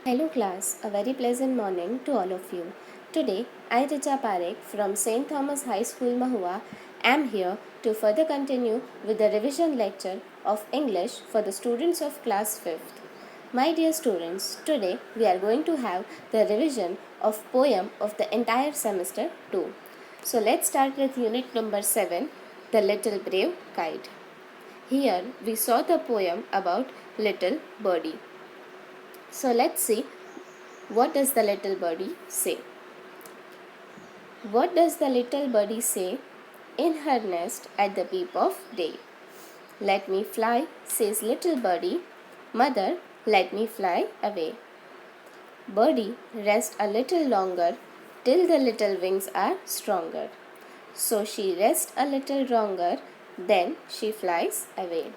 Hello class, a very pleasant morning to all of you. Today, I Richa Parekh from St. Thomas High School Mahua am here to further continue with the revision lecture of English for the students of class 5th. My dear students, today we are going to have the revision of poem of the entire semester 2. So let's start with unit number 7, The Little Brave Kite. Here we saw the poem about little birdie. So let's see, what does the little birdie say? What does the little birdie say in her nest at the peep of day? Let me fly, says little birdie. Mother, let me fly away. Birdie, rest a little longer till the little wings are stronger. So she rests a little longer, then she flies away.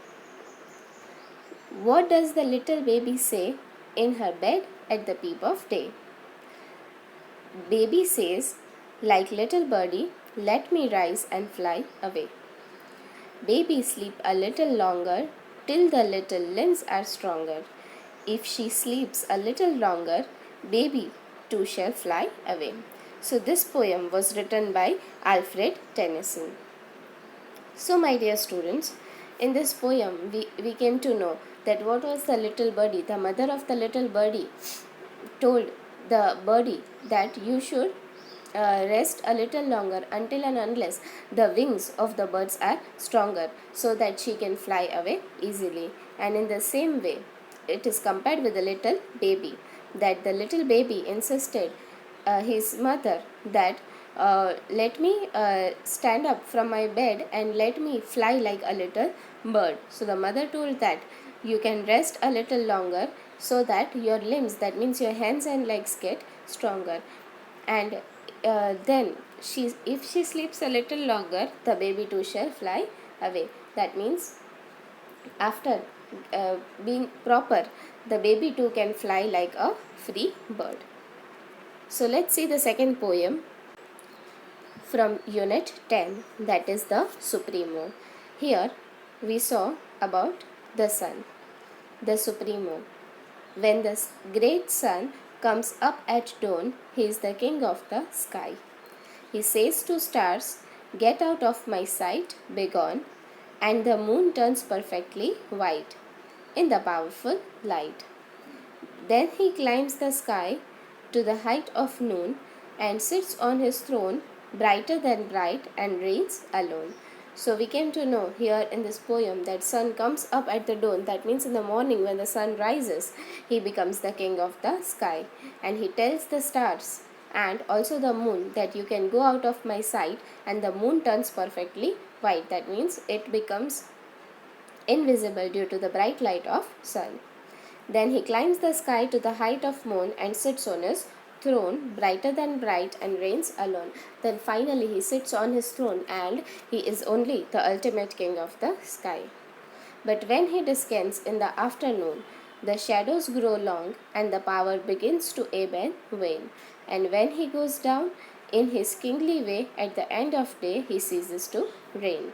What does the little baby say in her bed at the peep of day? Baby says, like little birdie, let me rise and fly away. Baby sleep a little longer till the little limbs are stronger. If she sleeps a little longer, baby too shall fly away. So this poem was written by Alfred Tennyson. So my dear students, in this poem we came to know that what was the little birdie, the mother of the little birdie told the birdie that you should rest a little longer until and unless the wings of the birds are stronger so that she can fly away easily. And in the same way, it is compared with the little baby, that the little baby insisted his mother that let me stand up from my bed and let me fly like a little bird. So the mother told that you can rest a little longer so that your limbs, that means your hands and legs, get stronger. And then if she sleeps a little longer, the baby too shall fly away. That means after being proper, the baby too can fly like a free bird. So let's see the second poem from unit 10, that is the Supremo. Here we saw about the sun, the Supremo. When the great sun comes up at dawn, he is the king of the sky. He says to stars, get out of my sight, begone, and the moon turns perfectly white in the powerful light. Then he climbs the sky to the height of noon and sits on his throne, brighter than bright, and reigns alone. So we came to know here in this poem that sun comes up at the dawn. That means in the morning when the sun rises, he becomes the king of the sky. And he tells the stars and also the moon that you can go out of my sight, and the moon turns perfectly white. That means it becomes invisible due to the bright light of sun. Then he climbs the sky to the height of moon and sits on his throne, brighter than bright, and reigns alone. Then finally he sits on his throne and he is only the ultimate king of the sky. But when he descends in the afternoon, the shadows grow long and the power begins to ebb and wane. And when he goes down in his kingly way, at the end of day he ceases to reign.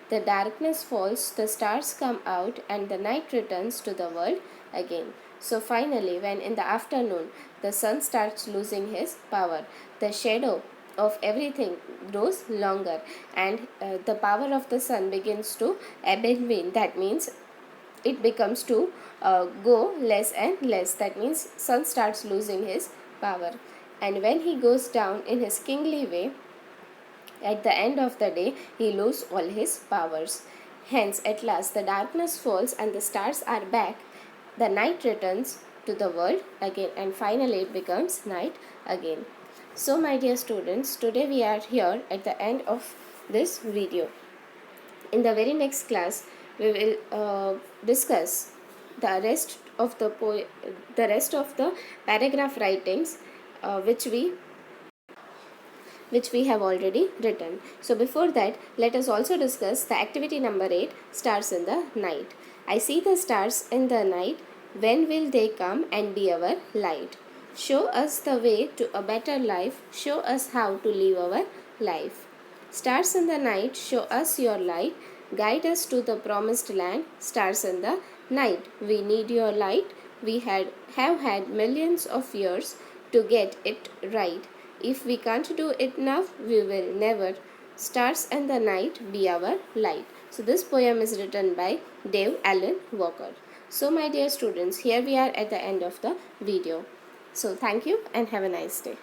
The darkness falls, the stars come out, and the night returns to the world again. So finally, when in the afternoon the sun starts losing his power, the shadow of everything grows longer, and the power of the sun begins to ebb and wane. That means it becomes to go less and less. That means sun starts losing his power. And when he goes down in his kingly way, at the end of the day, he loses all his powers. Hence, at last, the darkness falls and the stars are back. The night returns to the world again, and finally, it becomes night again. So, my dear students, today we are here at the end of this video. In the very next class, we will discuss the rest of the paragraph writings which we have already written. So before that, let us also discuss the activity number 8, stars in the night. I see the stars in the night. When will they come and be our light? Show us the way to a better life. Show us how to live our life. Stars in the night, show us your light. Guide us to the promised land. Stars in the night, we need your light. We have had millions of years to get it right. If we can't do it now, we will never. Stars and the night be our light. So this poem is written by Dave Allen Walker. So my dear students, here we are at the end of the video. So thank you and have a nice day.